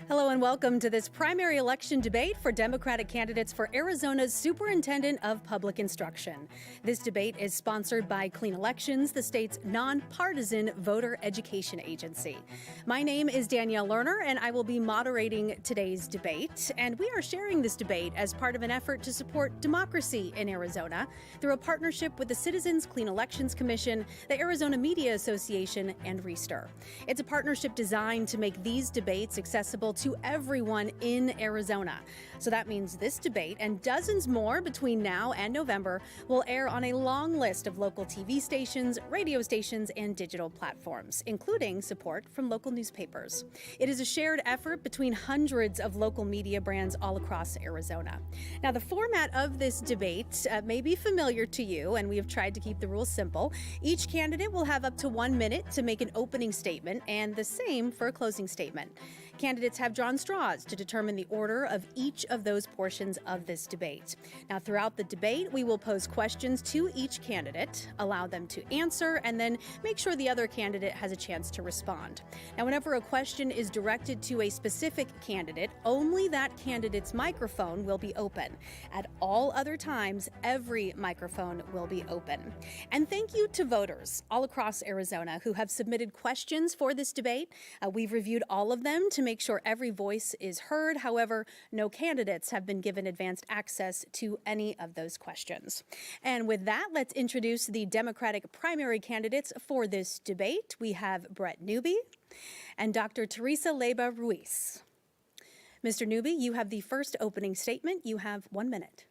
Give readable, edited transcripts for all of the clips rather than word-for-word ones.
Hello and welcome to this primary election debate for Democratic candidates for Arizona's Superintendent of Public Instruction. This debate is sponsored by Clean Elections, the state's nonpartisan voter education agency. My name is Danielle Lerner, and I will be moderating today's debate. And we are sharing this debate as part of an effort to support democracy in Arizona through a partnership with the Citizens Clean Elections Commission, the Arizona Media Association, and Reister. It's a partnership designed to make these debates accessible to everyone in Arizona. So that means this debate and dozens more between now and November will air on a long list of local TV stations, radio stations, and digital platforms, including support from local newspapers. It is a shared effort between hundreds of local media brands all across Arizona. Now, the format of this debate may be familiar to you, and we have tried to keep the rules simple. Each candidate will have up to 1 minute to make an opening statement, and the same for a closing statement. Candidates have drawn straws to determine the order of each of those portions of this debate. Now, throughout the debate, we will pose questions to each candidate, allow them to answer, and then make sure the other candidate has a chance to respond. Now, whenever a question is directed to a specific candidate, only that candidate's microphone will be open. At all other times, every microphone will be open. And thank you to voters all across Arizona who have submitted questions for this debate. We've reviewed all of them to make sure every voice is heard. However, no candidates have been given advanced access to any of those questions. And with that, let's introduce the Democratic primary candidates for this debate. We have Brett Newby and Dr. Teresa Leyva Ruiz. Mr. Newby, you have the first opening statement. You have 1 minute.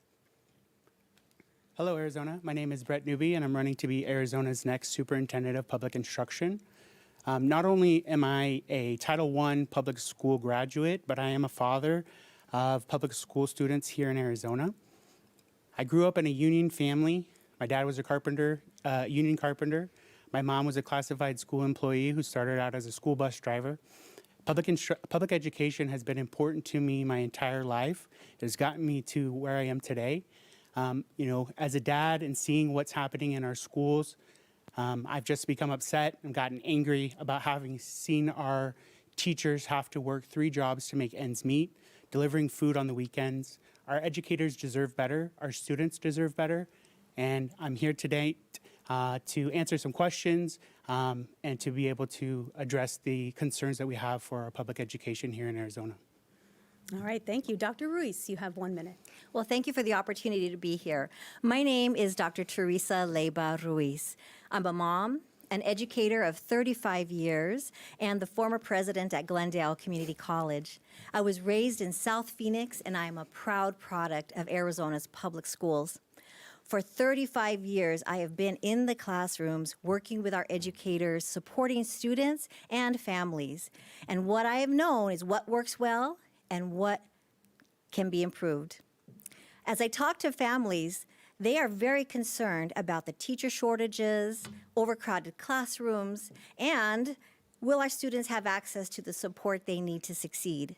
Hello, Arizona. My name is Brett Newby, and I'm running to be Arizona's next Superintendent of Public Instruction. Not only am I a Title I public school graduate, but I am a father of public school students here in Arizona. I grew up in a union family. My dad was a carpenter, union carpenter. My mom was a classified school employee who started out as a school bus driver. Public education has been important to me my entire life. It has gotten me to where I am today. As a dad and seeing what's happening in our schools, I've just become upset and gotten angry about having seen our teachers have to work 3 jobs to make ends meet, delivering food on the weekends. Our educators deserve better. Our students deserve better. And I'm here today to answer some questions and to be able to address the concerns that we have for our public education here in Arizona. All right, thank you. Dr. Ruiz, you have 1 minute. Well, thank you for the opportunity to be here. My name is Dr. Teresa Leyva Ruiz. I'm a mom, an educator of 35 years, and the former president at Glendale Community College. I was raised in South Phoenix, and I am a proud product of Arizona's public schools. For 35 years, I have been in the classrooms working with our educators, supporting students and families. And what I have known is what works well and what can be improved. As I talk to families, they are very concerned about the teacher shortages, overcrowded classrooms, and will our students have access to the support they need to succeed?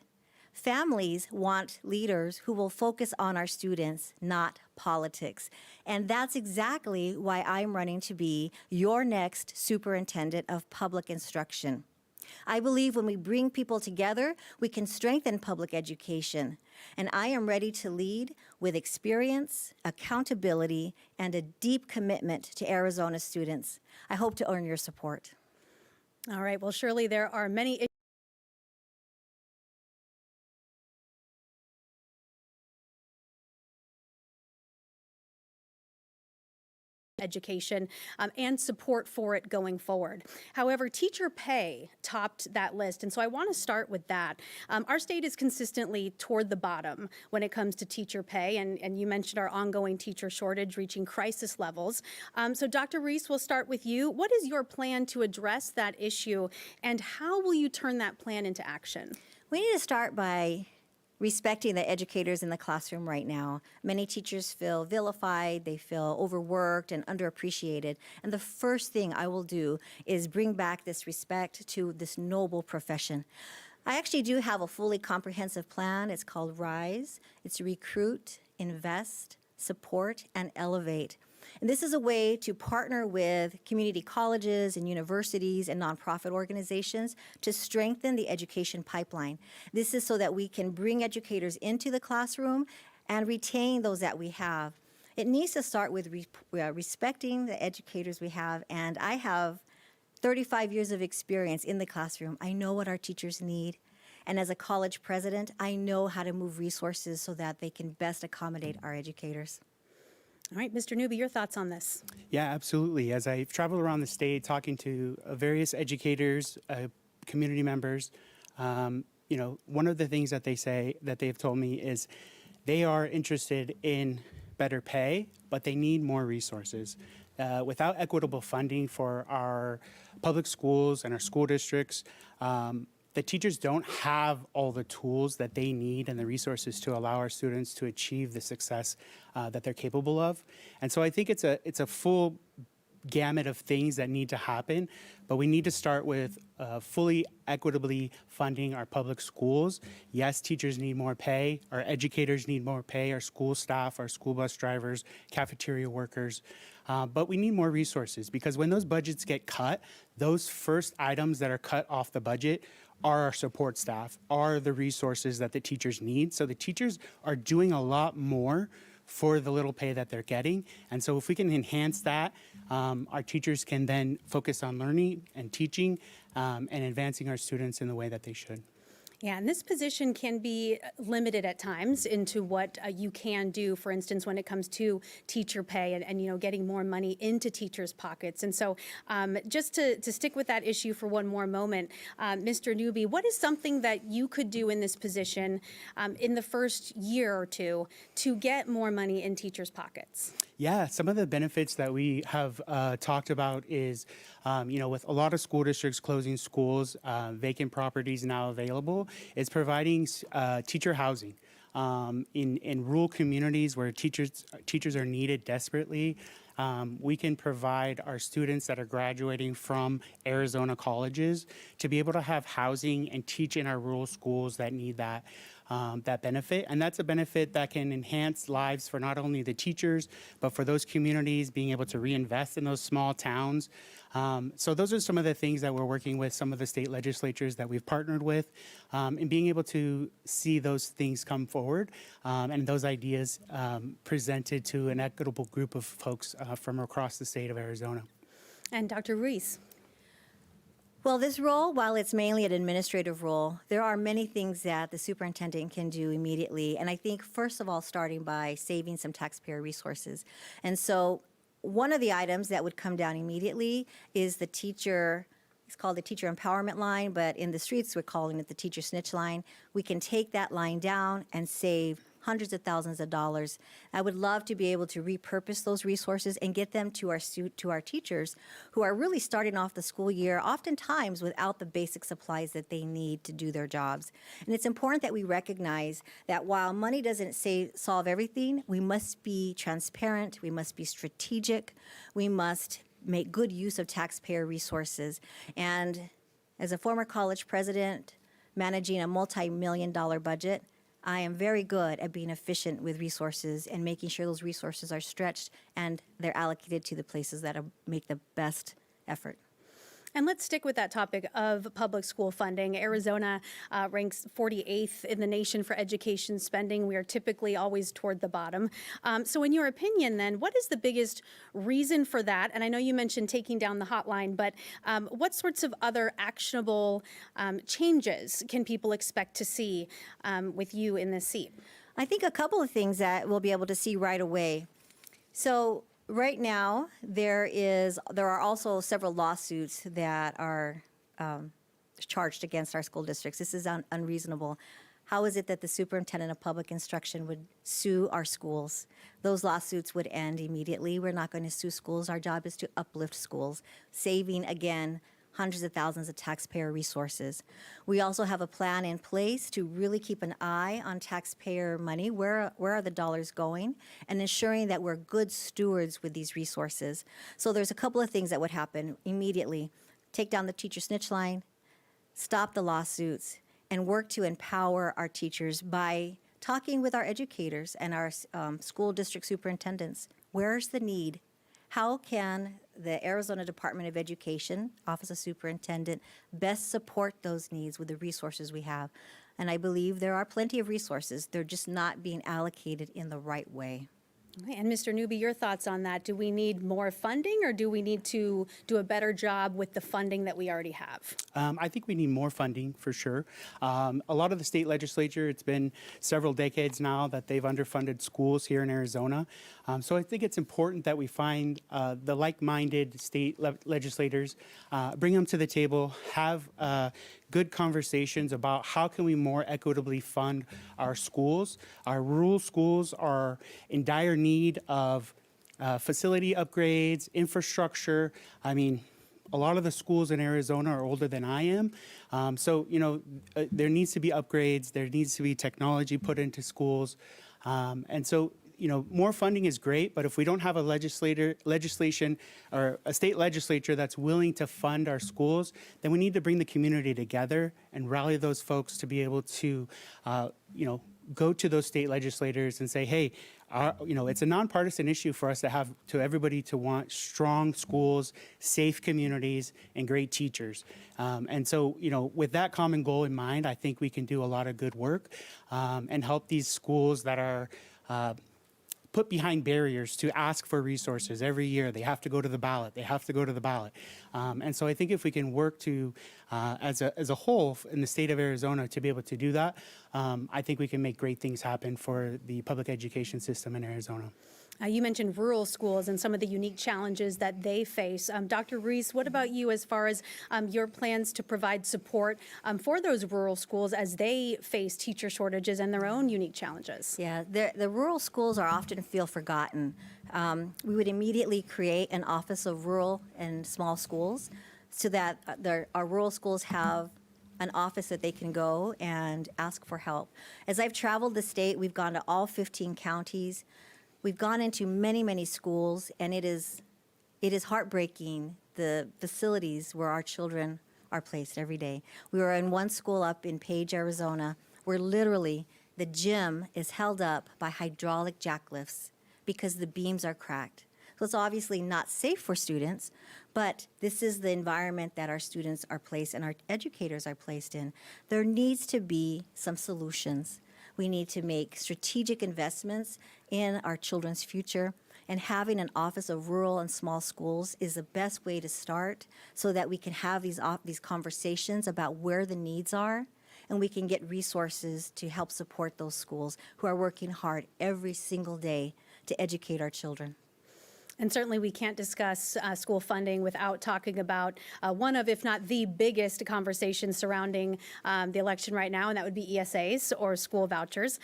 Families want leaders who will focus on our students, not politics. And that's exactly why I'm running to be your next Superintendent of Public Instruction. I believe when we bring people together, we can strengthen public education. And I am ready to lead with experience, accountability, and a deep commitment to Arizona students. I hope to earn your support. All right, well, surely there are many education and support for it going forward. However, teacher pay topped that list, and so I want to start with that. Our state is consistently toward the bottom when it comes to teacher pay, and you mentioned our ongoing teacher shortage reaching crisis levels. So Dr. Reese, we'll start with you. What is your plan to address that issue, and how will you turn that plan into action? We need to start by respecting the educators in the classroom right now. Many teachers feel vilified, they feel overworked and underappreciated. And the first thing I will do is bring back this respect to this noble profession. I actually do have a fully comprehensive plan. It's called RISE. It's recruit, invest, support, and elevate. And this is a way to partner with community colleges and universities and nonprofit organizations to strengthen the education pipeline. This is so that we can bring educators into the classroom and retain those that we have. It needs to start with respecting the educators we have, and I have 35 years of experience in the classroom. I know what our teachers need. And as a college president, I know how to move resources so that they can best accommodate our educators. All right, Mr. Newby, your thoughts on this? Yeah, absolutely. As I've traveled around the state talking to various educators, community members, one of the things that they say that they've told me is they are interested in better pay, but they need more resources. Without equitable funding for our public schools and our school districts, the teachers don't have all the tools that they need and the resources to allow our students to achieve the success that they're capable of. And so I think it's a full gamut of things that need to happen, but we need to start with fully equitably funding our public schools. Yes, teachers need more pay, our educators need more pay, our school staff, our school bus drivers, cafeteria workers, but we need more resources, because when those budgets get cut, those first items that are cut off the budget are our support staff, are the resources that the teachers need. So the teachers are doing a lot more for the little pay that they're getting. And so if we can enhance that, our teachers can then focus on learning and teaching and advancing our students in the way that they should. Yeah, and this position can be limited at times into what you can do, for instance, when it comes to teacher pay and getting more money into teachers' pockets. And so just to stick with that issue for one more moment, Mr. Newby, what is something that you could do in this position in the first year or two to get more money in teachers' pockets? Yeah, some of the benefits that we have talked about is, with a lot of school districts closing schools, vacant properties now available, is providing teacher housing in rural communities where teachers are needed desperately. We can provide our students that are graduating from Arizona colleges to be able to have housing and teach in our rural schools that need that benefit. And that's a benefit that can enhance lives for not only the teachers, but for those communities being able to reinvest in those small towns. So those are some of the things that we're working with some of the state legislatures that we've partnered with, and being able to see those things come forward and those ideas presented to an equitable group of folks from across the state of Arizona. And Dr. Ruiz. Well, this role, while it's mainly an administrative role, there are many things that the superintendent can do immediately. And I think, first of all, starting by saving some taxpayer resources. And so one of the items that would come down immediately is the teacher, it's called the teacher empowerment line, but in the streets we're calling it the teacher snitch line. We can take that line down and save hundreds of thousands of dollars. I would love to be able to repurpose those resources and get them to our teachers who are really starting off the school year, oftentimes without the basic supplies that they need to do their jobs. And it's important that we recognize that while money doesn't solve everything, we must be transparent, we must be strategic, we must make good use of taxpayer resources. And as a former college president managing a multi-million-dollar budget, I am very good at being efficient with resources and making sure those resources are stretched and they're allocated to the places that make the best effort. And let's stick with that topic of public school funding. Arizona ranks 48th in the nation for education spending. We are typically always toward the bottom. So in your opinion, then, what is the biggest reason for that? And I know you mentioned taking down the hotline, but what sorts of other actionable changes can people expect to see with you in this seat? I think a couple of things that we'll be able to see right away. So right now, there are also several lawsuits that are charged against our school districts. This is unreasonable. How is it that the superintendent of public instruction would sue our schools? Those lawsuits would end immediately. We're not going to sue schools. Our job is to uplift schools, saving, again, hundreds of thousands of taxpayer resources. We also have a plan in place to really keep an eye on taxpayer money. Where are the dollars going? And ensuring that we're good stewards with these resources. So there's a couple of things that would happen immediately. Take down the teacher snitch line, stop the lawsuits, and work to empower our teachers by talking with our educators and our school district superintendents. Where's the need? how can the Arizona Department of Education, Office of Superintendent, best support those needs with the resources we have? And I believe there are plenty of resources. They're just not being allocated in the right way. Okay, and Mr. Newby, your thoughts on that? Do we need more funding, or do we need to do a better job with the funding that we already have? I think we need more funding for sure. A lot of the state legislature, it's been several decades now that they've underfunded schools here in Arizona. So I think it's important that we find the like-minded state legislators, bring them to the table, have good conversations about how can we more equitably fund our schools. Our rural schools are in dire need of facility upgrades, infrastructure. I mean, a lot of the schools in Arizona are older than I am. So, you know, there needs to be upgrades. There needs to be technology put into schools. And so, you know, more funding is great, but if we don't have a legislation or a state legislature that's willing to fund our schools, then we need to bring the community together and rally those folks to be able to, you know, go to those state legislators and say, hey, you know, it's a nonpartisan issue for us to have everybody to want strong schools, safe communities, and great teachers. And so, you know, with that common goal in mind, I think we can do a lot of good work and help these schools that are put behind barriers to ask for resources every year. They have to go to the ballot. They have to go to the ballot. And so I think if we can work to, as a whole in the state of Arizona to be able to do that, I think we can make great things happen for the public education system in Arizona. You mentioned rural schools and some of the unique challenges that they face. Dr. Ruiz, what about you as far as your plans to provide support for those rural schools as they face teacher shortages and their own unique challenges? Yeah, the rural schools are often feel forgotten. We would immediately create an Office of Rural and Small Schools so that our rural schools have an office that they can go and ask for help. As I've traveled the state, we've gone to all 15 counties. We've gone into many, many schools, and it is heartbreaking, the facilities where our children are placed every day. We were in one school up in Page, Arizona, where literally the gym is held up by hydraulic jack lifts because the beams are cracked. So it's obviously not safe for students, but this is the environment that our students are placed and our educators are placed in. There needs to be some solutions. We need to make strategic investments in our children's future, and having an Office of Rural and Small Schools is the best way to start so that we can have these conversations about where the needs are, and we can get resources to help support those schools who are working hard every single day to educate our children. And certainly we can't discuss school funding without talking about one of, if not the biggest conversations surrounding the election right now, and that would be ESAs, or school vouchers.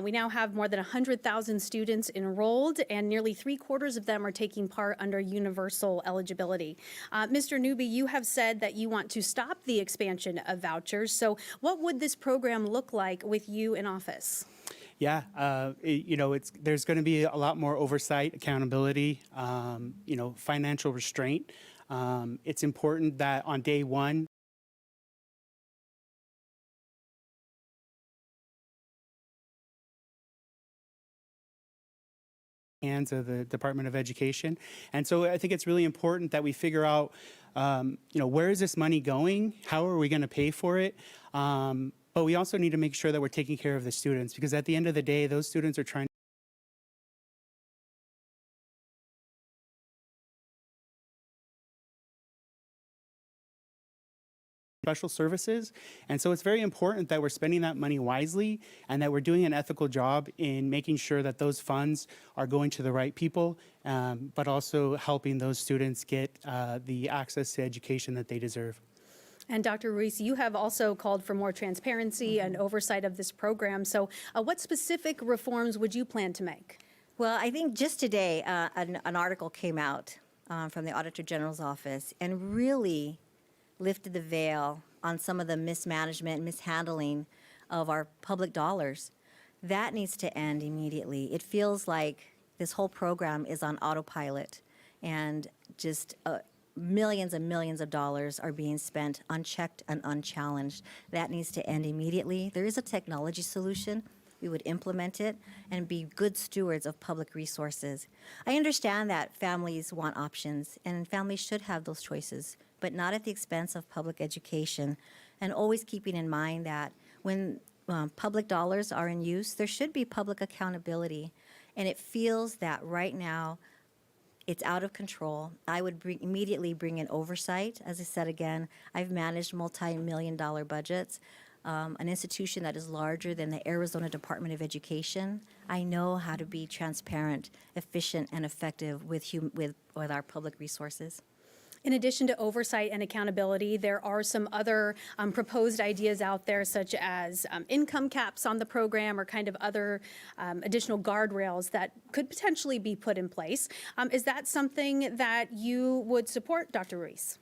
We now have more than 100,000 students enrolled, and nearly 3/4 of them are taking part under universal eligibility. Mr. Newby, you have said that you want to stop the expansion of vouchers. So what would this program look like with you in office? Yeah, you know, there's going to be a lot more oversight, accountability, you know, financial restraint. It's important that on day one, hands of the Department of Education. And so I think it's really important that we figure out, you know, where is this money going? How are we going to pay for it? But we also need to make sure that we're taking care of the students, because at the end of the day, those students are trying special services. And so it's very important that we're spending that money wisely and that we're doing an ethical job in making sure that those funds are going to the right people, but also helping those students get the access to education that they deserve. And Dr. Ruiz, you have also called for more transparency and oversight of this program. So what specific reforms would you plan to make? Well, I think just today an article came out from the Auditor General's office and really lifted the veil on some of the mismanagement, mishandling of our public dollars. That needs to end immediately. It feels like this whole program is on autopilot, and just millions and millions of dollars are being spent unchecked and unchallenged. That needs to end immediately. There is a technology solution. we would implement it, and be good stewards of public resources. I understand that families want options, and families should have those choices, but not at the expense of public education, and always keeping in mind that when public dollars are in use, there should be public accountability. And it feels that right now it's out of control. I would immediately bring in oversight. As I said again, I've managed multi-million-dollar budgets. An institution that is larger than the Arizona Department of Education. I know how to be transparent, efficient, and effective with our public resources. In addition to oversight and accountability, there are some other proposed ideas out there, such as income caps on the program or kind of other additional guardrails that could potentially be put in place. Is that something that you would support, Dr. Ruiz?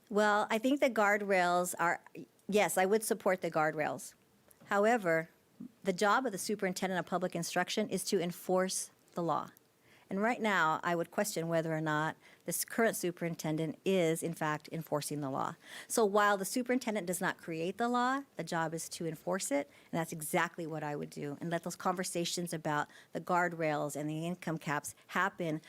Well, I think the guardrails are, yes, I would support the guardrails. However, the job of the superintendent of public instruction is to enforce the law. And right now, I would question whether or not this current superintendent is, in fact, enforcing the law. So while the superintendent does not create the law, the job is to enforce it, and that's exactly what I would do, and let those conversations about the guardrails and the income caps happen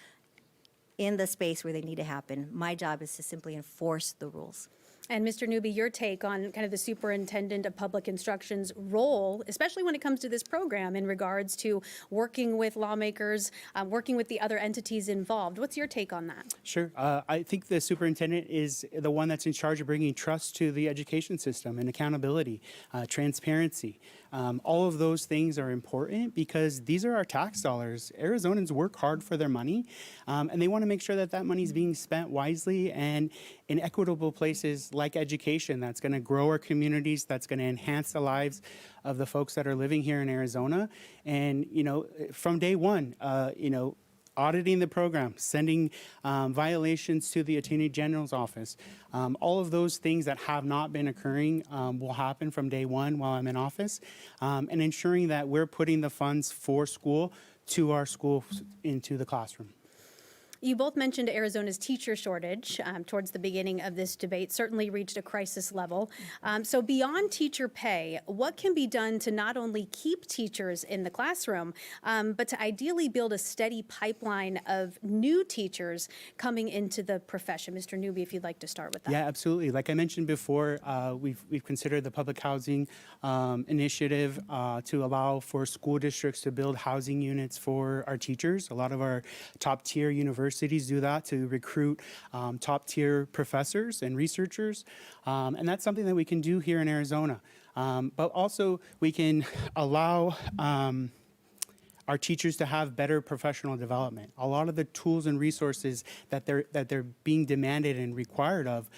in the space where they need to happen. My job is to simply enforce the rules. And Mr. Newby, your take on kind of the superintendent of public instruction's role, especially when it comes to this program in regards to working with lawmakers, working with the other entities involved. What's your take on that? Sure. I think the superintendent is the one that's in charge of bringing trust to the education system and accountability, transparency. All of those things are important because these are our tax dollars. Arizonans work hard for their money, and they want to make sure that that money is being spent wisely and in equitable places like education that's going to grow our communities, that's going to enhance the lives of the folks that are living here in Arizona. And, you know, from day one, auditing the program, sending violations to the Attorney General's office. All of those things that have not been occurring will happen from day one while I'm in office, and ensuring that we're putting the funds for school to our schools into the classroom. You both mentioned Arizona's teacher shortage towards the beginning of this debate, certainly reached a crisis level. So beyond teacher pay, what can be done to not only keep teachers in the classroom, but to ideally build a steady pipeline of new teachers coming into the profession? Mr. Newby, if you'd like to start with that. Yeah, absolutely. Like I mentioned before, we've considered the public housing initiative to allow for school districts to build housing units for our teachers. A lot of our top tier universities do that to recruit top tier professors and researchers. And that's something that we can do here in Arizona. But also we can allow our teachers to have better professional development. A lot of the tools and resources that they're being demanded and required of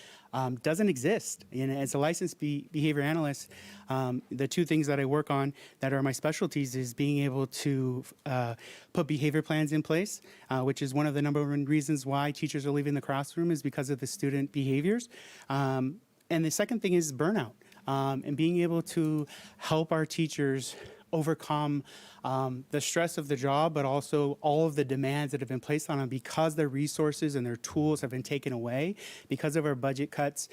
doesn't exist. And as a licensed behavior analyst, the two things that I work on that are my specialties is being able to put behavior plans in place, which is one of the number one reasons why teachers are leaving the classroom is because of the student behaviors. And the second thing is burnout, and being able to help our teachers overcome the stress of the job, but also all of the demands that have been placed on them because their resources and their tools have been taken away because of our budget cuts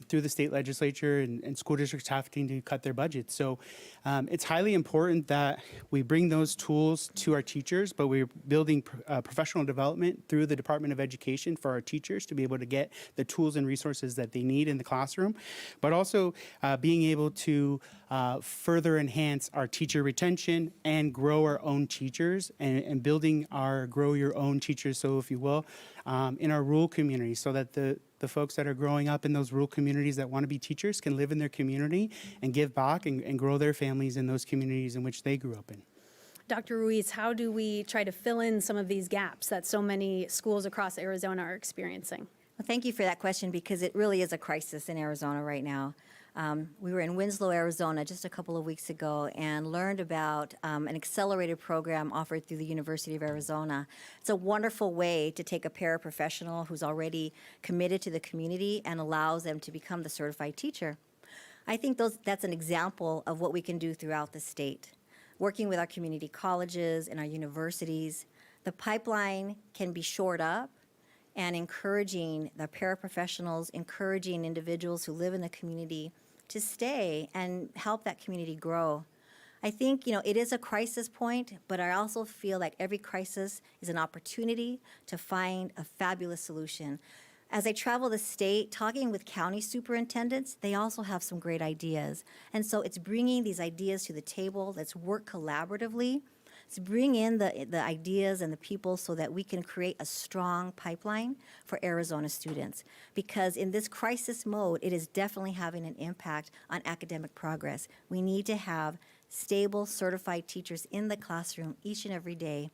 through the state legislature and school districts having to cut their budgets. So it's highly important that we bring those tools to our teachers, but we're building professional development through the Department of Education for our teachers to be able to get the tools and resources that they need in the classroom, but also being able to further enhance our teacher retention and grow our own teachers and building our grow your own teachers, so if you will, in our rural communities so that the folks that are growing up in those rural communities that want to be teachers can live in their community and give back and grow their families in those communities in which they grew up in. Dr. Ruiz, how do we try to fill in some of these gaps that so many schools across Arizona are experiencing? Well, thank you for that question because it really is a crisis in Arizona right now. We were in Winslow, Arizona just a couple of weeks ago and learned about an accelerated program offered through the University of Arizona. It's a wonderful way to take a paraprofessional who's already committed to the community and allows them to become the certified teacher. I think that's an example of what we can do throughout the state. Working with our community colleges and our universities, the pipeline can be shored up and encouraging the paraprofessionals, encouraging individuals who live in the community to stay and help that community grow. I think, it is a crisis point, but I also feel like every crisis is an opportunity to find a fabulous solution. As I travel the state, talking with county superintendents, they also have some great ideas. And so it's bringing these ideas to the table. Let's work collaboratively. Let's bring in the ideas and the people so that we can create a strong pipeline for Arizona students. Because in this crisis mode, it is definitely having an impact on academic progress. We need to have stable, certified teachers in the classroom each and every day.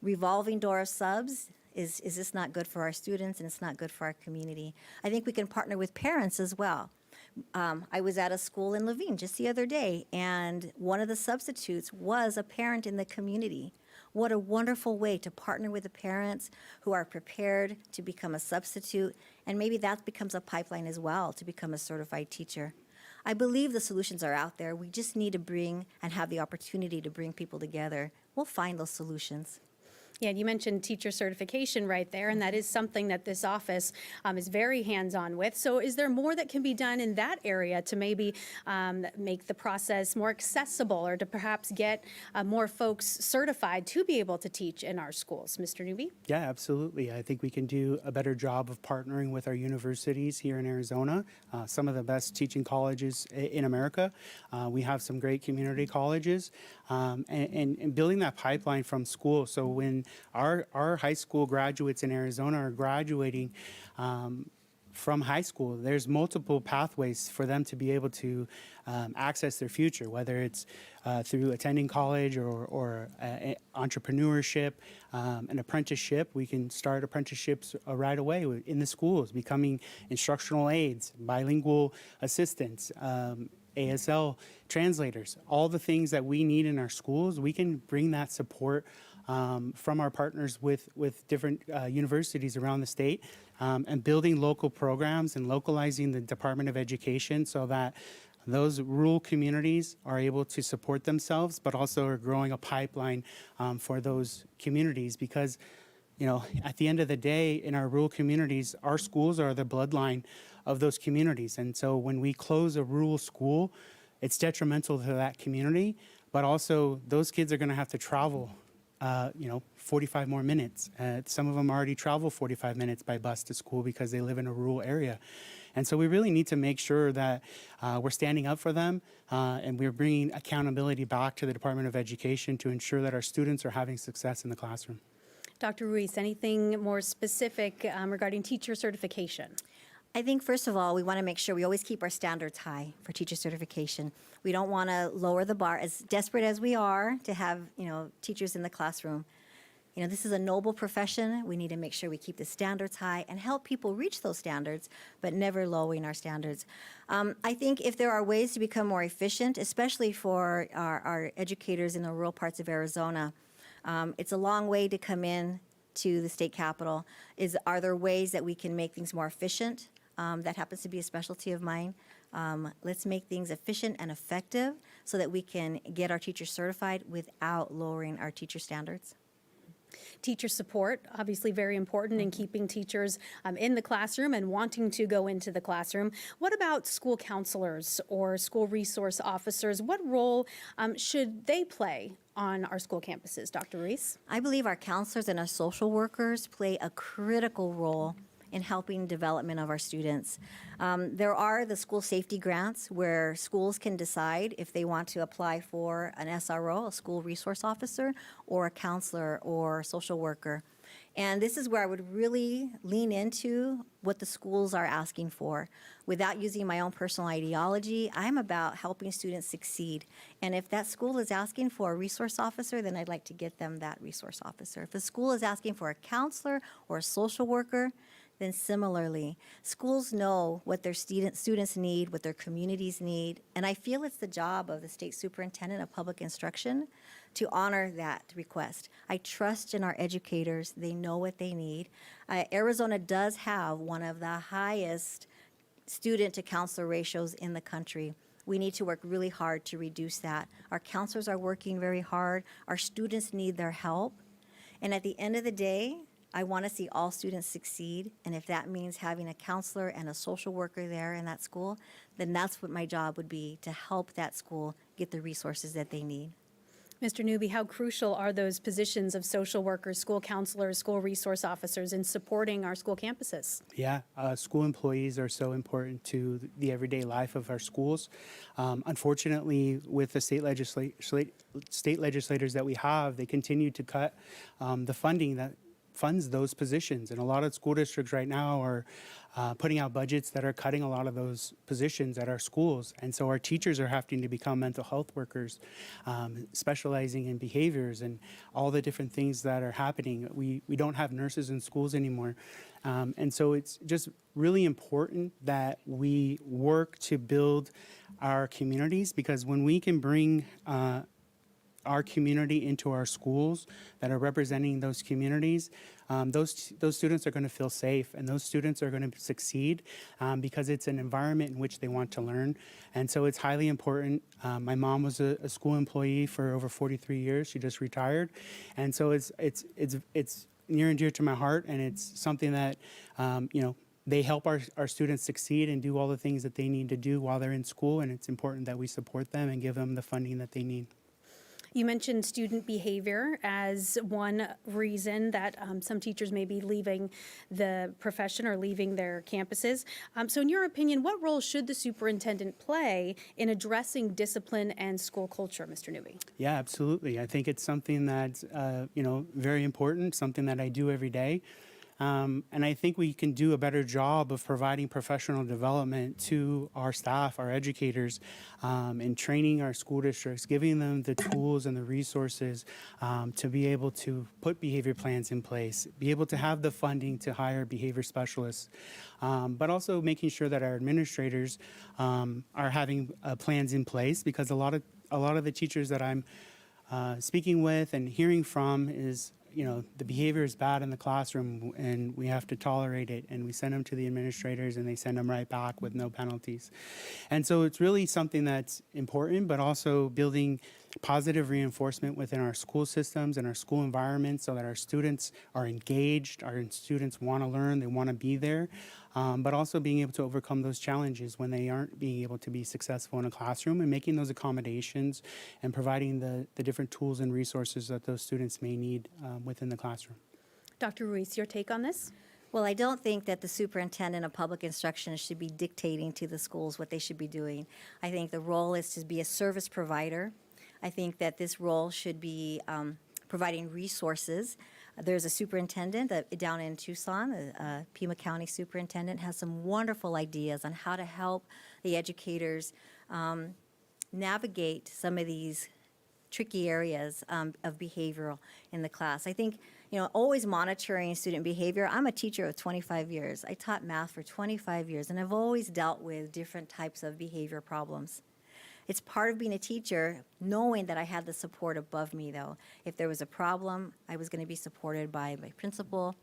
Revolving door of subs is this not good for our students, and it's not good for our community. I think we can partner with parents as well. I was at a school in Laveen just the other day, and one of the substitutes was a parent in the community. What a wonderful way to partner with the parents who are prepared to become a substitute, and maybe that becomes a pipeline as well to become a certified teacher. I believe the solutions are out there. We just need to bring and have the opportunity to bring people together. We'll find those solutions. Yeah, you mentioned teacher certification right there, and that is something that this office is very hands-on with. So is there more that can be done in that area to maybe make the process more accessible, or to perhaps get more folks certified to be able to teach in our schools? Mr. Newby? Yeah, absolutely. I think we can do a better job of partnering with our universities here in Arizona, some of the best teaching colleges in America. We have some great community colleges, and building that pipeline from school. So when our high school graduates in Arizona are graduating from high school, there's multiple pathways for them to be able to access their future, whether it's through attending college or entrepreneurship, an apprenticeship. We can start apprenticeships right away in the schools, becoming instructional aides, bilingual assistants, ASL translators, all the things that we need in our schools. We can bring that support from our partners with different universities around the state, and building local programs and localizing the Department of Education so that those rural communities are able to support themselves, but also are growing a pipeline for those communities. Because, at the end of the day, in our rural communities, our schools are the bloodline of those communities. And so when we close a rural school, it's detrimental to that community, but also those kids are going to have to travel 45 more minutes. Some of them already travel 45 minutes by bus to school because they live in a rural area. And so we really need to make sure that we're standing up for them, and we're bringing accountability back to the Department of Education to ensure that our students are having success in the classroom. Dr. Ruiz, anything more specific regarding teacher certification? I think, first of all, we want to make sure we always keep our standards high for teacher certification. We don't want to lower the bar. As desperate as we are to have, teachers in the classroom, this is a noble profession. We need to make sure we keep the standards high and help people reach those standards, but never lowering our standards. I think if there are ways to become more efficient, especially for our educators in the rural parts of Arizona, it's a long way to come in to the state capitol. Are there ways that we can make things more efficient? That happens to be a specialty of mine. Let's make things efficient and effective so that we can get our teachers certified without lowering our teacher standards. Teacher support, obviously very important in keeping teachers in the classroom and wanting to go into the classroom. What about school counselors or school resource officers? What role should they play on our school campuses, Dr. Reese? I believe our counselors and our social workers play a critical role in helping development of our students. There are the school safety grants where schools can decide if they want to apply for an SRO, a school resource officer, or a counselor or social worker. And this is where I would really lean into what the schools are asking for. Without using my own personal ideology, I'm about helping students succeed. And if that school is asking for a resource officer, then I'd like to get them that resource officer. If a school is asking for a counselor or a social worker, then similarly, schools know what their students need, what their communities need, and I feel it's the job of the State Superintendent of Public Instruction to honor that request. I trust in our educators. They know what they need. Arizona does have one of the highest student-to-counselor ratios in the country. We need to work really hard to reduce that. Our counselors are working very hard. Our students need their help. And at the end of the day, I want to see all students succeed, and if that means having a counselor and a social worker there in that school, then that's what my job would be, to help that school get the resources that they need. Mr. Newby, how crucial are those positions of social workers, school counselors, school resource officers in supporting our school campuses? Yeah, school employees are so important to the everyday life of our schools. Unfortunately, with the state legislators that we have, they continue to cut the funding that funds those positions. And a lot of school districts right now are putting out budgets that are cutting a lot of those positions at our schools. And so our teachers are having to become mental health workers, specializing in behaviors and all the different things that are happening. We don't have nurses in schools anymore. And so it's just really important that we work to build our communities, because when we can bring our community into our schools that are representing those communities, those students are going to feel safe, and those students are going to succeed because it's an environment in which they want to learn. And so it's highly important. My mom was a school employee for over 43 years. She just retired. And so it's near and dear to my heart, and it's something that, they help our students succeed and do all the things that they need to do while they're in school, and it's important that we support them and give them the funding that they need. You mentioned student behavior as one reason that some teachers may be leaving the profession or leaving their campuses. So in your opinion, what role should the superintendent play in addressing discipline and school culture, Mr. Newby? Yeah, absolutely. I think it's something that's, very important, something that I do every day. And I think we can do a better job of providing professional development to our staff, our educators, and training our school districts, giving them the tools and the resources to be able to put behavior plans in place, be able to have the funding to hire behavior specialists, but also making sure that our administrators are having plans in place, because a lot of the teachers that I'm speaking with and hearing from is, the behavior is bad in the classroom and we have to tolerate it, and we send them to the administrators and they send them right back with no penalties. And so it's really something that's important, but also building positive reinforcement within our school systems and our school environments so that our students are engaged, our students want to learn, they want to be there, but also being able to overcome those challenges when they aren't being able to be successful in a classroom, and making those accommodations and providing the different tools and resources that those students may need within the classroom. Dr. Ruiz, your take on this? Well, I don't think that the superintendent of public instruction should be dictating to the schools what they should be doing. I think the role is to be a service provider. I think that this role should be providing resources. There's a superintendent down in Tucson, Pima County superintendent, has some wonderful ideas on how to help the educators navigate some of these tricky areas of behavioral in the class. I think, always monitoring student behavior. I'm a teacher of 25 years. I taught math for 25 years, and I've always dealt with different types of behavior problems. It's part of being a teacher, knowing that I had the support above me, though. If there was a problem, I was going to be supported by my principal.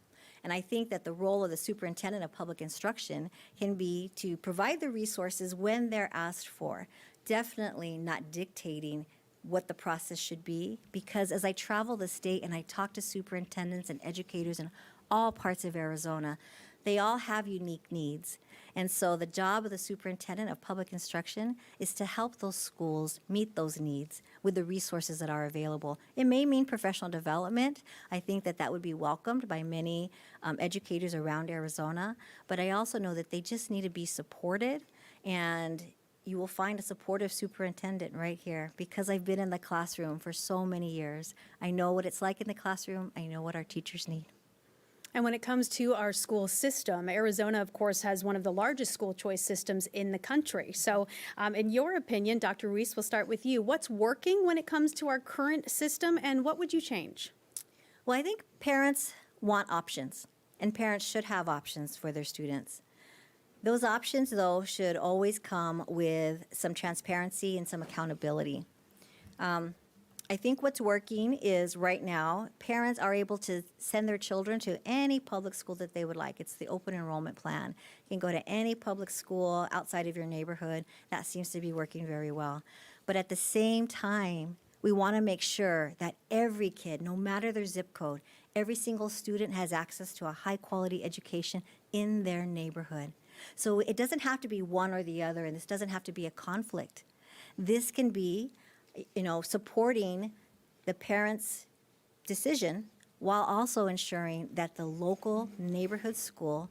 And I think that the role of the superintendent of public instruction can be to provide the resources when they're asked for, definitely not dictating what the process should be, because as I travel the state and I talk to superintendents and educators in all parts of Arizona, they all have unique needs. And so the job of the superintendent of public instruction is to help those schools meet those needs with the resources that are available. It may mean professional development. I think that that would be welcomed by many educators around Arizona. But I also know that they just need to be supported, and you will find a supportive superintendent right here, because I've been in the classroom for so many years. I know what it's like in the classroom. I know what our teachers need. And when it comes to our school system, Arizona, of course, has one of the largest school choice systems in the country. So in your opinion, Dr. Ruiz, we'll start with you. What's working when it comes to our current system, and what would you change? Well, I think parents want options, and parents should have options for their students. Those options, though, should always come with some transparency and some accountability. I think what's working is right now, parents are able to send their children to any public school that they would like. It's the open enrollment plan. You can go to any public school outside of your neighborhood. That seems to be working very well. But at the same time, We want to make sure that every kid, no matter their zip code, every single student has access to a high-quality education in their neighborhood. So it doesn't have to be one or the other, and this doesn't have to be a conflict. This can be, supporting the parents' decision while also ensuring that the local neighborhood school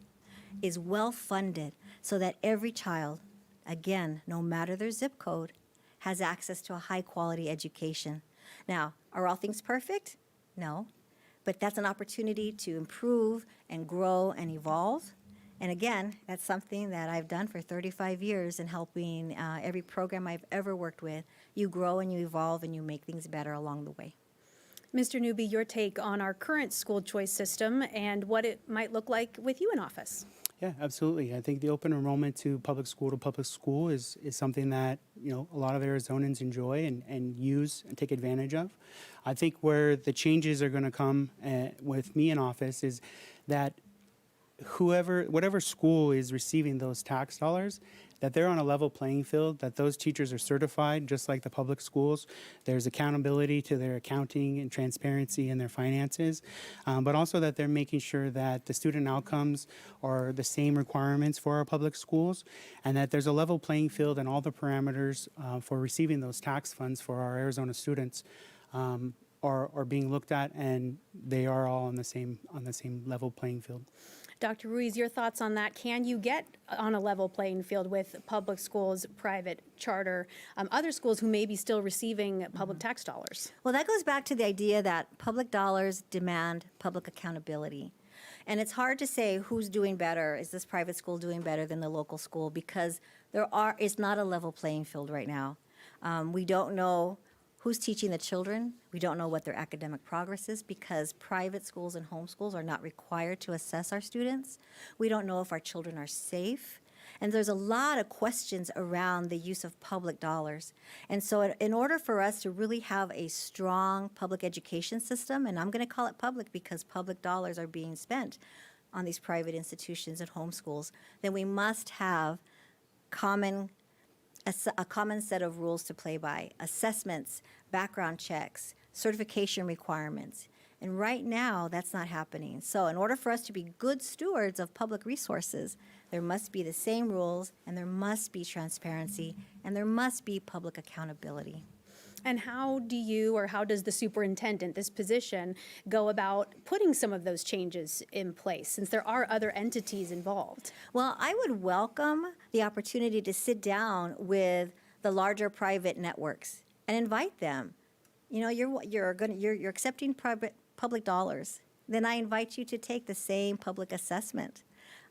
is well-funded so that every child, again, no matter their zip code, has access to a high-quality education. Now, are all things perfect? No. But that's an opportunity to improve and grow and evolve. And again, that's something that I've done for 35 years in helping every program I've ever worked with. You grow and you evolve and you make things better along the way. Mr. Newby, your take on our current school choice system and what it might look like with you in office. Yeah, absolutely. I think the open enrollment to public school is something that, a lot of Arizonans enjoy and use and take advantage of. I think where the changes are going to come with me in office is that whatever school is receiving those tax dollars, that they're on a level playing field, that those teachers are certified just like the public schools. There's accountability to their accounting and transparency in their finances, but also that they're making sure that the student outcomes are the same requirements for our public schools, and that there's a level playing field and all the parameters for receiving those tax funds for our Arizona students are being looked at, and they are all on the same level playing field. Dr. Ruiz, your thoughts on that? Can you get on a level playing field with public schools, private, charter, other schools who may be still receiving public tax dollars? Well, that goes back to the idea that public dollars demand public accountability. And it's hard to say who's doing better. Is this private school doing better than the local school? Because it's not a level playing field right now. We don't know who's teaching the children. We don't know what their academic progress is because private schools and homeschools are not required to assess our students. We don't know if our children are safe. And there's a lot of questions around the use of public dollars. And so in order for us to really have a strong public education system, and I'm going to call it public because public dollars are being spent on these private institutions and homeschools, then we must have a common set of rules to play by, assessments, background checks, certification requirements. And right now, that's not happening. So in order for us to be good stewards of public resources, there must be the same rules, and there must be transparency, and there must be public accountability. And how does the superintendent, this position, go about putting some of those changes in place, since there are other entities involved? Well, I would welcome the opportunity to sit down with the larger private networks and invite them. You're accepting public dollars. Then I invite you to take the same public assessment.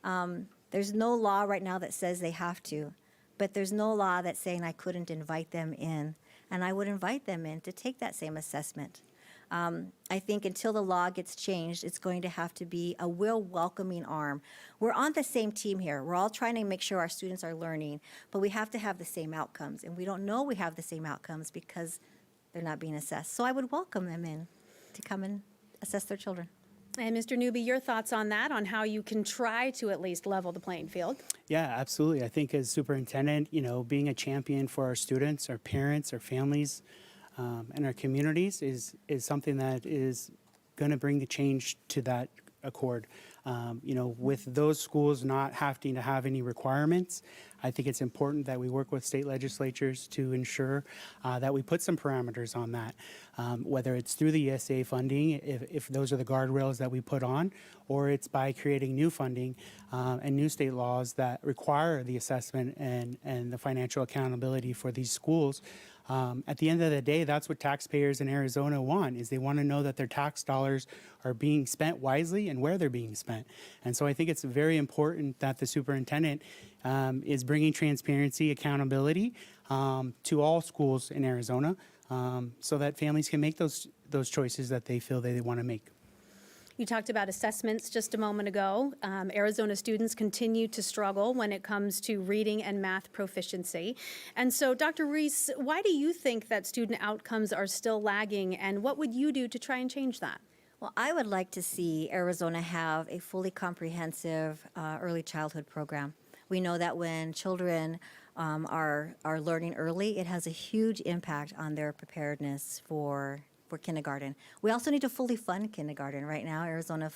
There's no law right now that says they have to, but there's no law that's saying I couldn't invite them in. And I would invite them in to take that same assessment. I think until the law gets changed, it's going to have to be a real welcoming arm. We're on the same team here. We're all trying to make sure our students are learning, but we have to have the same outcomes. And we don't know we have the same outcomes because they're not being assessed. So I would welcome them in to come and assess their children. And Mr. Newby, your thoughts on that, on how you can try to at least level the playing field? Yeah, absolutely. I think as superintendent, being a champion for our students, our parents, our families, and our communities is something that is going to bring the change to that accord. With those schools not having to have any requirements, I think it's important that we work with state legislatures to ensure that we put some parameters on that, whether it's through the ESA funding, if those are the guardrails that we put on, or it's by creating new funding and new state laws that require the assessment and the financial accountability for these schools. At the end of the day, that's what taxpayers in Arizona want, is they want to know that their tax dollars are being spent wisely and where they're being spent. And so I think it's very important that the superintendent is bringing transparency, accountability to all schools in Arizona so that families can make those choices that they feel they want to make. You talked about assessments just a moment ago. Arizona students continue to struggle when it comes to reading and math proficiency. And so, Dr. Reese, why do you think that student outcomes are still lagging, and what would you do to try and change that? Well, I would like to see Arizona have a fully comprehensive early childhood program We know that when children are learning early, it has a huge impact on their preparedness for kindergarten. We also need to fully fund kindergarten. Right now, Arizona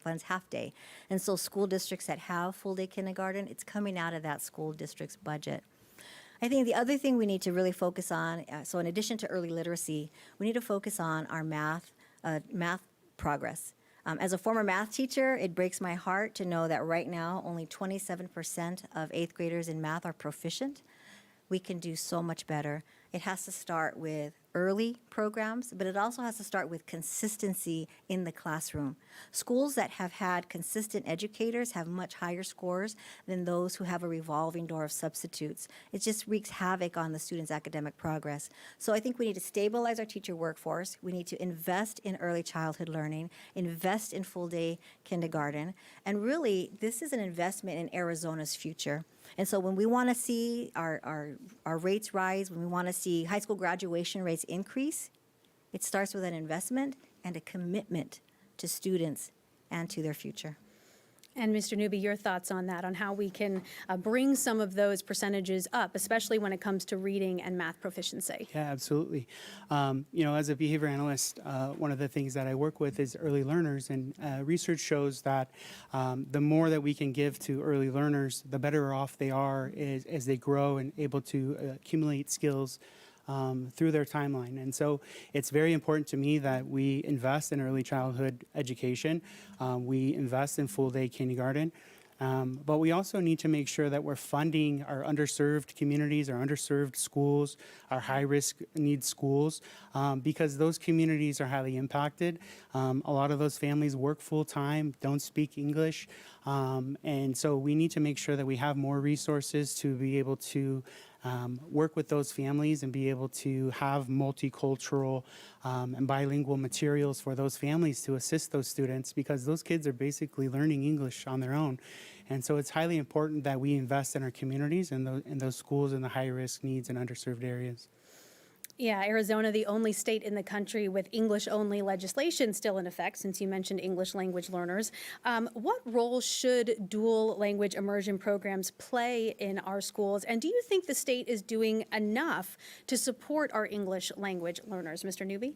funds half day. And so school districts that have full day kindergarten, it's coming out of that school district's budget. I think the other thing we need to really focus on, so in addition to early literacy, we need to focus on our math progress. As a former math teacher, it breaks my heart to know that right now only 27% of eighth graders in math are proficient. We can do so much better. It has to start with early programs, but it also has to start with consistency in the classroom. Schools that have had consistent educators have much higher scores than those who have a revolving door of substitutes. It just wreaks havoc on the students' academic progress. So I think we need to stabilize our teacher workforce. We need to invest in early childhood learning, invest in full-day kindergarten, and really, this is an investment in Arizona's future. And so when we want to see our rates rise, when we want to see high school graduation rates increase, it starts with an investment and a commitment to students and to their future. And Mr. Newby, your thoughts on that, on how we can bring some of those percentages up, especially when it comes to reading and math proficiency? Yeah, absolutely. As a behavior analyst, one of the things that I work with is early learners, and research shows that the more that we can give to early learners, the better off they are as they grow and able to accumulate skills through their timeline. And so it's very important to me that we invest in early childhood education. We invest in full day kindergarten. But we also need to make sure that we're funding our underserved communities, our underserved schools, our high-risk needs schools, because those communities are highly impacted. A lot of those families work full-time, don't speak English, and so we need to make sure that we have more resources to be able to work with those families and be able to have multicultural and bilingual materials for those families to assist those students, because those kids are basically learning English on their own. And so it's highly important that we invest in our communities and in those schools in the high-risk needs and underserved areas. Yeah, Arizona, the only state in the country with English-only legislation still in effect, since you mentioned English language learners. What role should dual language immersion programs play in our schools? And do you think the state is doing enough to support our English language learners, Mr. Newby?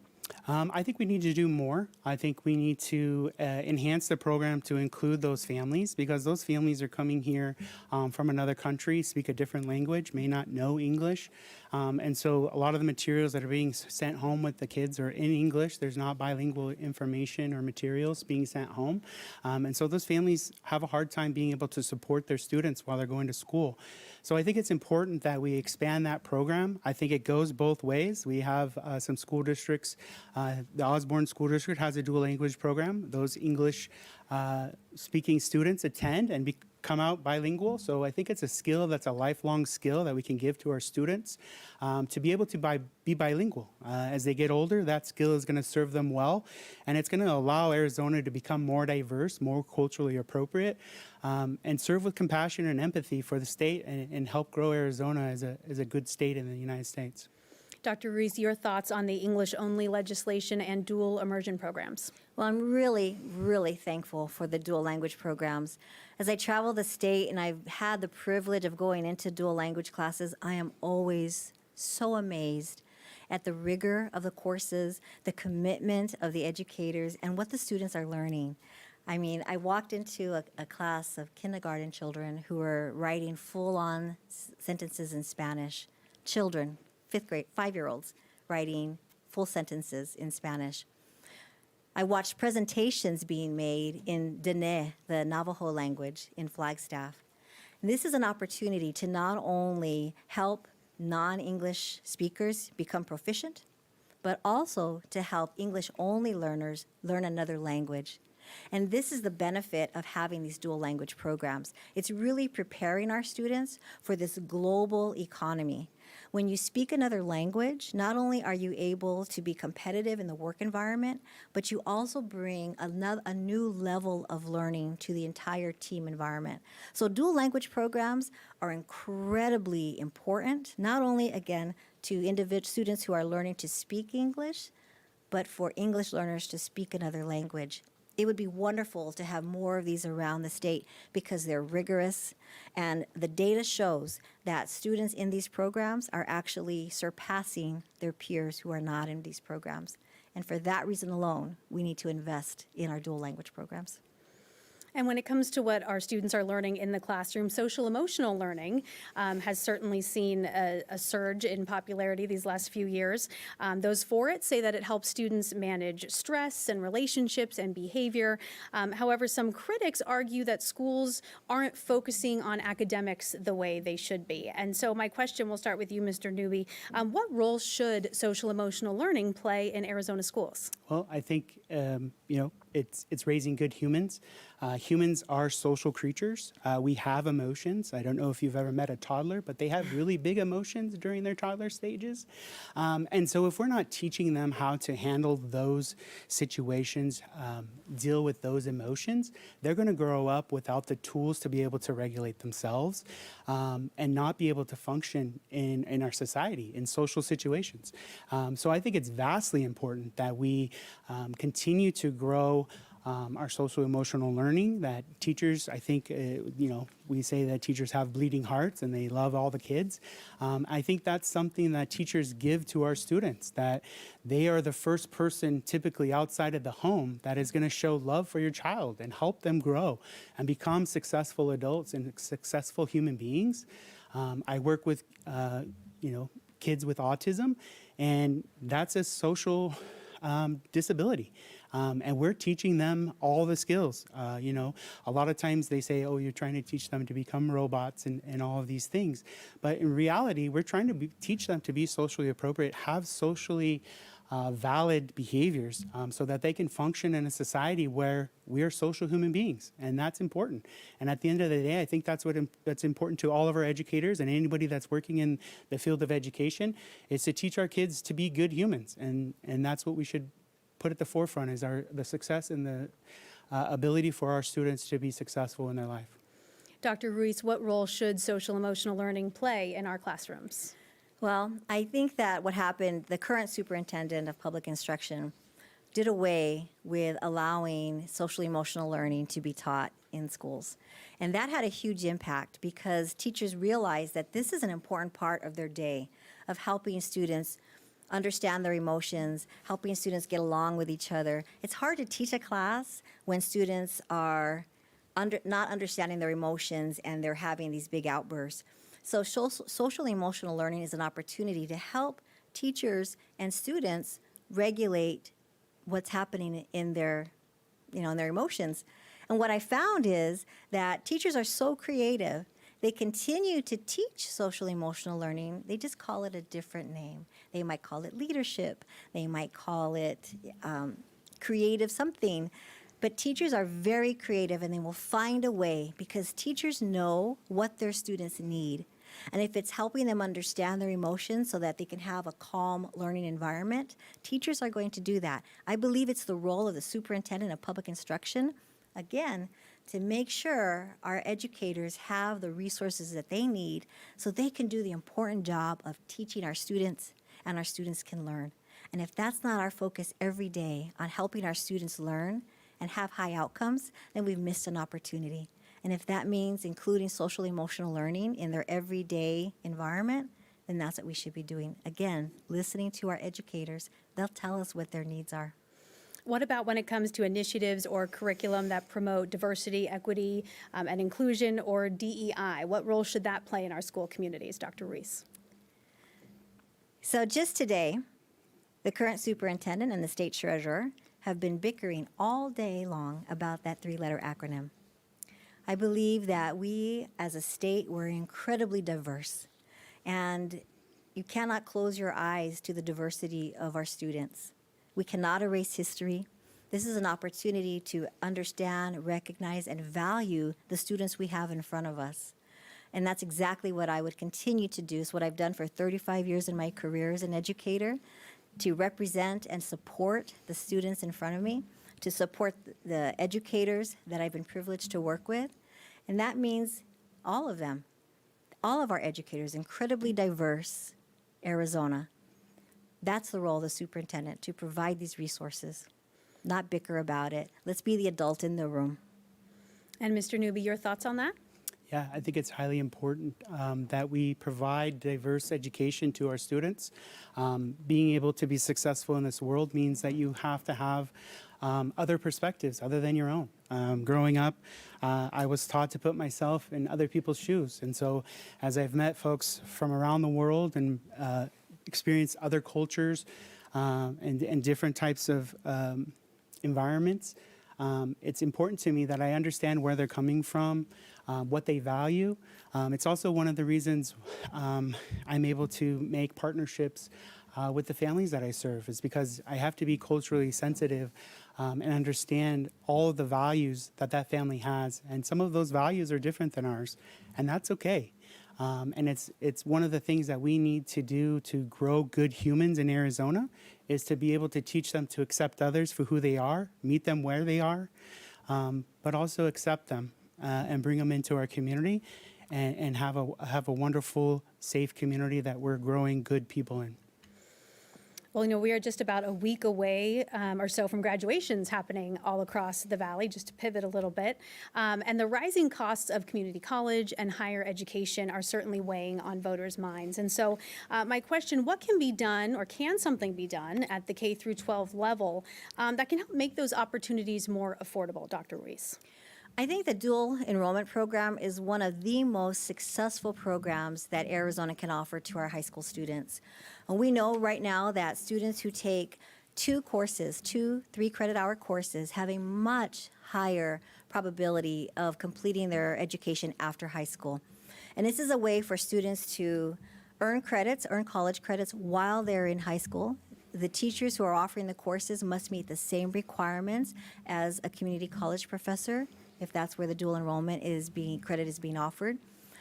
I think we need to do more. I think we need to enhance the program to include those families, because those families are coming here from another country, speak a different language, may not know English. And so a lot of the materials that are being sent home with the kids are in English. There's not bilingual information or materials being sent home. And so those families have a hard time being able to support their students while they're going to school. So I think it's important that we expand that program. I think it goes both ways. We have some school districts. The Osborne School District has a dual language program. Those English speaking students attend and come out bilingual. So I think it's a skill that's a lifelong skill that we can give to our students to be able to be bilingual. As they get older, that skill is going to serve them well, and it's going to allow Arizona to become more diverse, more culturally appropriate, and serve with compassion and empathy for the state and help grow Arizona as a good state in the United States. Dr. Ruiz, your thoughts on the English-only legislation and dual immersion programs? Well, I'm really, really thankful for the dual language programs. As I travel the state and I've had the privilege of going into dual language classes, I am always so amazed at the rigor of the courses, the commitment of the educators, and what the students are learning. I mean, I walked into a class of kindergarten children who were writing full-on sentences in Spanish. Children, 5th grade, 5-year-olds, writing full sentences in Spanish. I watched presentations being made in Dene, the Navajo language, in Flagstaff. And this is an opportunity to not only help non-English speakers become proficient, but also to help English-only learners learn another language. And this is the benefit of having these dual language programs. It's really preparing our students for this global economy. When you speak another language, not only are you able to be competitive in the work environment, but you also bring a new level of learning to the entire team environment. So dual language programs are incredibly important, not only, again, to individual students who are learning to speak English, but for English learners to speak another language. it would be wonderful to have more of these around the state because they're rigorous, and the data shows that students in these programs are actually surpassing their peers who are not in these programs. And for that reason alone, we need to invest in our dual language programs. And when it comes to what our students are learning in the classroom, social emotional learning has certainly seen a surge in popularity these last few years. Those for it say that it helps students manage stress and relationships and behavior. However, some critics argue that schools aren't focusing on academics the way they should be. And so my question, will start with you, Mr. Newby. What role should social emotional learning play in Arizona schools? Well, I think, it's raising good humans. Humans are social creatures. We have emotions. I don't know if you've ever met a toddler, but they have really big emotions during their toddler stages. And so if we're not teaching them how to handle those situations, deal with those emotions, they're going to grow up without the tools to be able to regulate themselves and not be able to function in our society, in social situations. So I think it's vastly important that we continue to grow our social emotional learning, that teachers, I think, we say that teachers have bleeding hearts and they love all the kids. I think that's something that teachers give to our students, that they are the first person typically outside of the home that is going to show love for your child and help them grow and become successful adults and successful human beings. I work with, kids with autism, and that's a social disability. And we're teaching them all the skills. A lot of times they say, oh, you're trying to teach them to become robots and all of these things. But in reality, we're trying to teach them to be socially appropriate, have socially valid behaviors so that they can function in a society where we are social human beings. And that's important. And at the end of the day, I think that's important to all of our educators and anybody that's working in the field of education, is to teach our kids to be good humans. And that's what we should put at the forefront, is the success and the ability for our students to be successful in their life. Dr. Ruiz, what role should social emotional learning play in our classrooms? Well, I think that what happened, the current superintendent of public instruction did away with allowing social emotional learning to be taught in schools. And that had a huge impact because teachers realized that this is an important part of their day, of helping students understand their emotions, helping students get along with each other. It's hard to teach a class when students are not understanding their emotions and they're having these big outbursts. So social emotional learning is an opportunity to help teachers and students regulate what's happening in their emotions. And what I found is that teachers are so creative. They continue to teach social emotional learning. They just call it a different name. They might call it leadership. They might call it creative something. But teachers are very creative, and they will find a way because teachers know what their students need. And if it's helping them understand their emotions so that they can have a calm learning environment, teachers are going to do that. I believe it's the role of the superintendent of public instruction, again, to make sure our educators have the resources that they need so they can do the important job of teaching our students and our students can learn. And if that's not our focus every day on helping our students learn and have high outcomes, then we've missed an opportunity. And if that means including social emotional learning in their everyday environment, then that's what we should be doing. Again, listening to our educators, they'll tell us what their needs are. What about when it comes to initiatives or curriculum that promote diversity, equity, and inclusion, or DEI? What role should that play in our school communities, Dr. Ruiz? So just today, the current superintendent and the state treasurer have been bickering all day long about that three-letter acronym. I believe that we, as a state, we're incredibly diverse, and you cannot close your eyes to the diversity of our students. We cannot erase history. This is an opportunity to understand, recognize, and value the students we have in front of us. And that's exactly what I would continue to do. It's what I've done for 35 years in my career as an educator, to represent and support the students in front of me, to support the educators that I've been privileged to work with. And that means all of them, all of our educators, incredibly diverse Arizona. That's the role of the superintendent, to provide these resources. not bicker about it. Let's be the adult in the room. And Mr. Newby, your thoughts on that? Yeah, I think it's highly important that we provide diverse education to our students. Being able to be successful in this world means that you have to have other perspectives other than your own. Growing up, I was taught to put myself in other people's shoes. And so as I've met folks from around the world and experienced other cultures and different types of environments, it's important to me that I understand where they're coming from, what they value. It's also one of the reasons I'm able to make partnerships with the families that I serve, is because I have to be culturally sensitive and understand all of the values that that family has. And some of those values are different than ours, and that's okay. And it's one of the things that we need to do to grow good humans in Arizona, is to be able to teach them to accept others for who they are, meet them where they are, but also accept them and bring them into our community and have a wonderful, safe community that we're growing good people in. Well, we are just about a week away or so from graduations happening all across the valley, just to pivot a little bit. And the rising costs of community college and higher education are certainly weighing on voters' minds. And so my question, what can be done, or can something be done at the K through 12 level that can help make those opportunities more affordable, Dr. Ruiz? I think the dual enrollment program is one of the most successful programs that Arizona can offer to our high school students. And we know right now that students who take two 3-credit-hour courses have a much higher probability of completing their education after high school. And this is a way for students to earn college credits while they're in high school. The teachers who are offering the courses must meet the same requirements as a community college professor, if that's where the dual enrollment credit is being offered.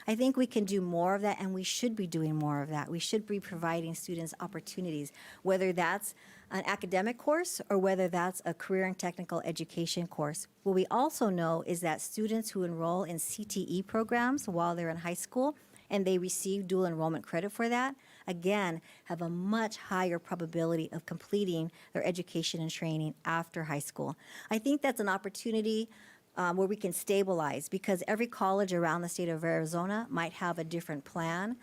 I think we can do more of that, and we should be doing more of that. We should be providing students opportunities, whether that's an academic course or whether that's a career and technical education course. What we also know is that students who enroll in CTE programs while they're in high school and they receive dual enrollment credit for that, again, have a much higher probability of completing their education and training after high school. I think that's an opportunity where we can stabilize, because every college around the state of Arizona might have a different plan.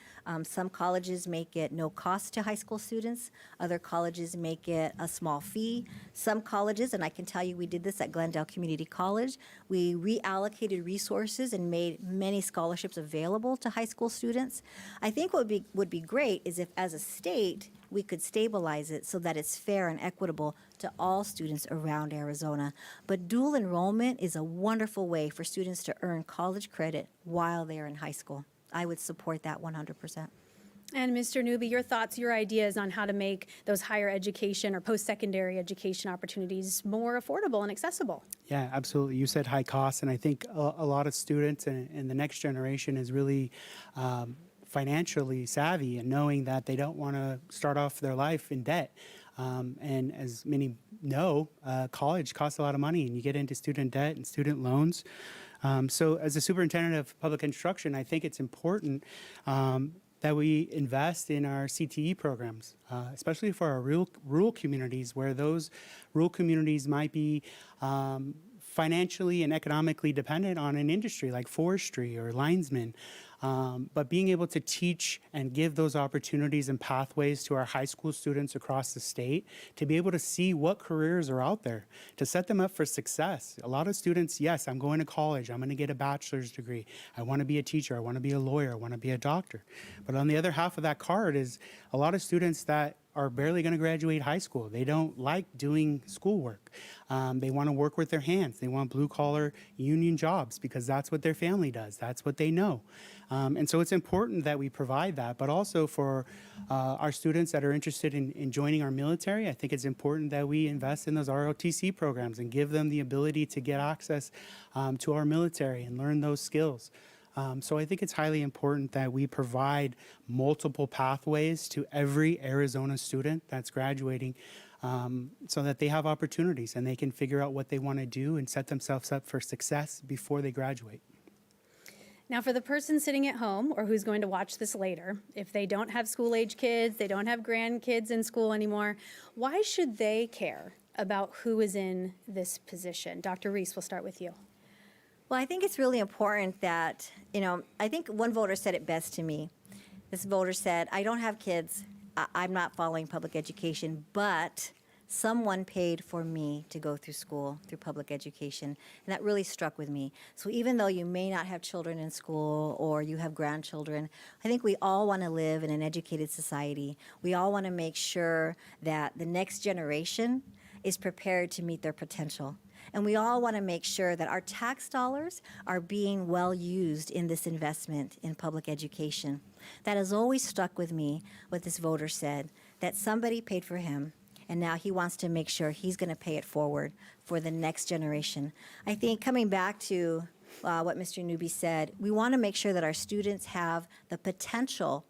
Some colleges make it no cost to high school students. Other colleges make it a small fee. Some colleges, and I can tell you we did this at Glendale Community College, we reallocated resources and made many scholarships available to high school students. I think what would be great is if, as a state, we could stabilize it so that it's fair and equitable to all students around Arizona. But dual enrollment is a wonderful way for students to earn college credit while they're in high school. I would support that 100%. And Mr. Newby, your thoughts, your ideas on how to make those higher education or post-secondary education opportunities more affordable and accessible? Yeah, absolutely. You said high costs, and I think a lot of students and the next generation is really financially savvy and knowing that they don't want to start off their life in debt. And as many know, college costs a lot of money, and you get into student debt and student loans. So as a superintendent of public instruction, I think it's important that we invest in our CTE programs, especially for our rural communities, where those rural communities might be financially and economically dependent on an industry like forestry or linesmen. But being able to teach and give those opportunities and pathways to our high school students across the state to be able to see what careers are out there, to set them up for success. A lot of students, yes, I'm going to college, I'm going to get a bachelor's degree, I want to be a teacher, I want to be a lawyer, I want to be a doctor. But on the other half of that card is a lot of students that are barely going to graduate high school. They don't like doing schoolwork. They want to work with their hands. They want blue-collar union jobs because that's what their family does. That's what they know. And so it's important that we provide that, but also for our students that are interested in joining our military, I think it's important that we invest in those ROTC programs and give them the ability to get access to our military and learn those skills. So I think it's highly important that we provide multiple pathways to every Arizona student that's graduating so that they have opportunities and they can figure out what they want to do and set themselves up for success before they graduate. Now, for the person sitting at home or who's going to watch this later, if they don't have school-age kids, they don't have grandkids in school anymore, why should they care about who is in this position. Dr. Reese, we'll start with you. Well, I think it's really important that, I think one voter said it best to me. This voter said, I don't have kids, I'm not following public education, but someone paid for me to go through school, through public education. And that really struck with me. So even though you may not have children in school or you have grandchildren, I think we all want to live in an educated society. We all want to make sure that the next generation is prepared to meet their potential. And we all want to make sure that our tax dollars are being well used in this investment in public education. That has always stuck with me, what this voter said, that somebody paid for him, and now he wants to make sure he's going to pay it forward for the next generation. I think coming back to what Mr. Newby said, we want to make sure that our students have the potential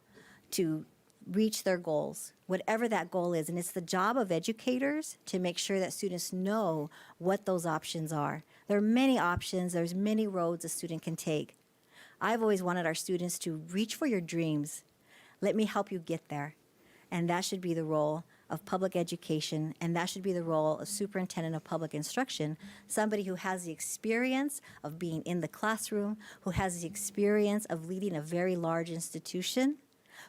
to reach their goals, whatever that goal is. And it's the job of educators to make sure that students know what those options are. There are many options. There's many roads a student can take. I've always wanted our students to reach for your dreams. Let me help you get there. And that should be the role of public education, and that should be the role of superintendent of public instruction, somebody who has the experience of being in the classroom, who has the experience of leading a very large institution,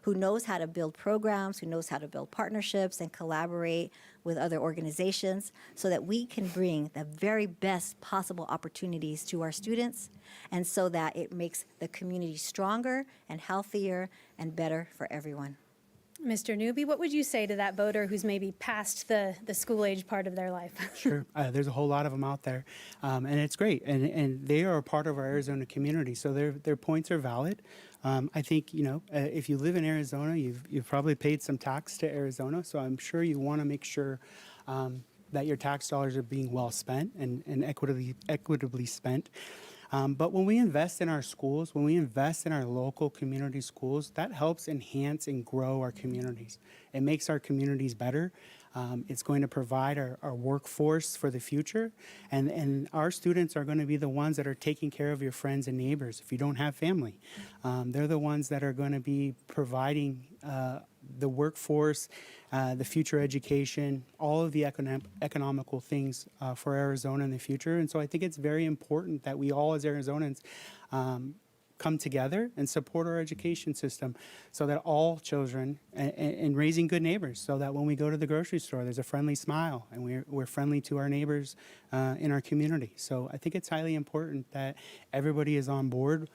who knows how to build programs, who knows how to build partnerships and collaborate with other organizations so that we can bring the very best possible opportunities to our students and so that it makes the community stronger and healthier and better for everyone. Mr. Newby, what would you say to that voter who's maybe past the school age part of their life? Sure. There's a whole lot of them out there, and it's great. And they are a part of our Arizona community, so their points are valid. I think, if you live in Arizona, you've probably paid some tax to Arizona, so I'm sure you want to make sure that your tax dollars are being well spent and equitably spent. But when we invest in our schools, when we invest in our local community schools, that helps enhance and grow our communities. It makes our communities better. It's going to provide our workforce for the future. And our students are going to be the ones that are taking care of your friends and neighbors if you don't have family. They're the ones that are going to be providing the workforce, the future education, all of the economical things for Arizona in the future. And so I think it's very important that we all as Arizonans come together and support our education system so that all children, and raising good neighbors, so that when we go to the grocery store, there's a friendly smile and we're friendly to our neighbors in our community. So I think it's highly important that everybody is on board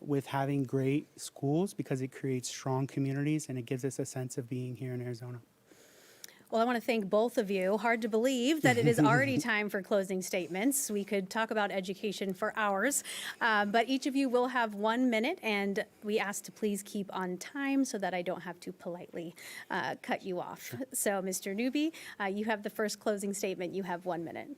with having great schools because it creates strong communities and it gives us a sense of being here in Arizona. Well, I want to thank both of you. Hard to believe that it is already time for closing statements. We could talk about education for hours, but each of you will have 1 minute, and we ask to please keep on time so that I don't have to politely cut you off. Sure. So, Mr. Newby, you have the first closing statement. You have 1 minute.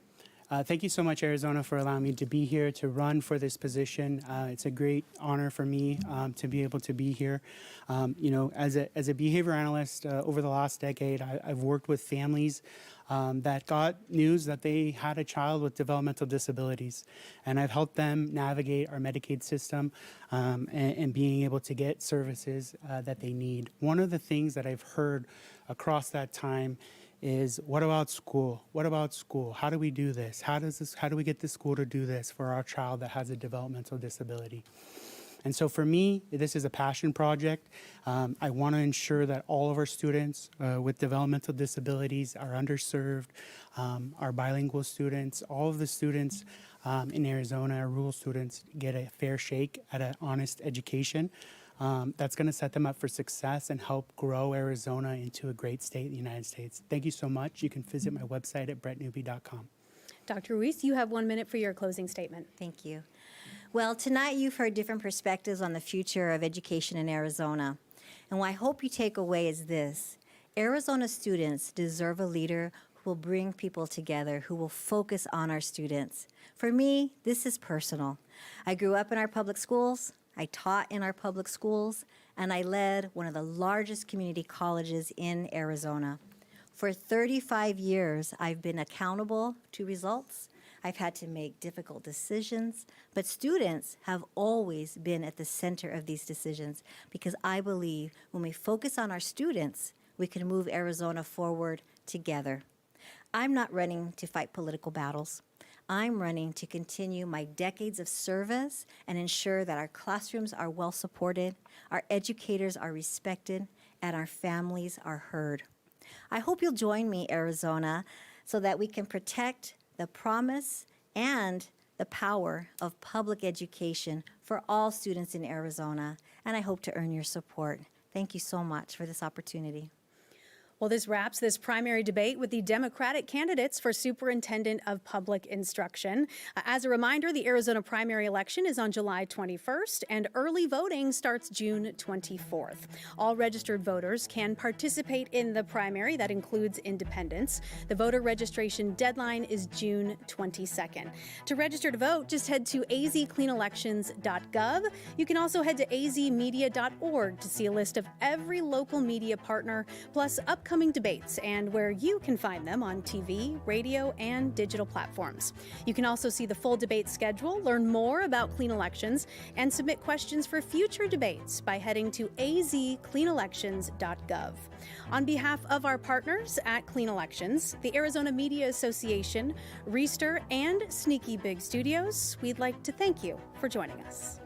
Thank you so much, Arizona, for allowing me to be here, to run for this position. It's a great honor for me to be able to be here. As a behavior analyst over the last decade, I've worked with families that got news that they had a child with developmental disabilities. And I've helped them navigate our Medicaid system and being able to get services that they need. One of the things that I've heard across that time is, what about school? What about school? How do we do this? How do we get the school to do this for our child that has a developmental disability? And so for me, this is a passion project. I want to ensure that all of our students with developmental disabilities are underserved, our bilingual students, all of the students in Arizona, our rural students, get a fair shake at an honest education. That's going to set them up for success and help grow Arizona into a great state in the United States. Thank you so much. You can visit my website at brettnewby.com. Dr. Ruiz, you have 1 minute for your closing statement. Thank you. Well, tonight you've heard different perspectives on the future of education in Arizona. And what I hope you take away is this: Arizona students deserve a leader who will bring people together, who will focus on our students. For me, this is personal. I grew up in our public schools. I taught in our public schools, and I led one of the largest community colleges in Arizona. For 35 years, I've been accountable to results. I've had to make difficult decisions, but students have always been at the center of these decisions because I believe when we focus on our students, we can move Arizona forward together. I'm not running to fight political battles. I'm running to continue my decades of service and ensure that our classrooms are well supported, our educators are respected, and our families are heard. I hope you'll join me, Arizona, so that we can protect the promise and the power of public education for all students in Arizona, and I hope to earn your support. Thank you so much for this opportunity. Well, this wraps this primary debate with the Democratic candidates for Superintendent of Public Instruction. As a reminder, the Arizona primary election is on July 21st, and early voting starts June 24th. All registered voters can participate in the primary. That includes independents. The voter registration deadline is June 22nd. To register to vote, just head to azcleanelections.gov. You can also head to azmedia.org to see a list of every local media partner, plus upcoming debates and where you can find them on TV, radio, and digital platforms. You can also see the full debate schedule, learn more about clean elections, and submit questions for future debates by heading to azcleanelections.gov. On behalf of our partners at Clean Elections, the Arizona Media Association, Reister, and Sneaky Big Studios, we'd like to thank you for joining us.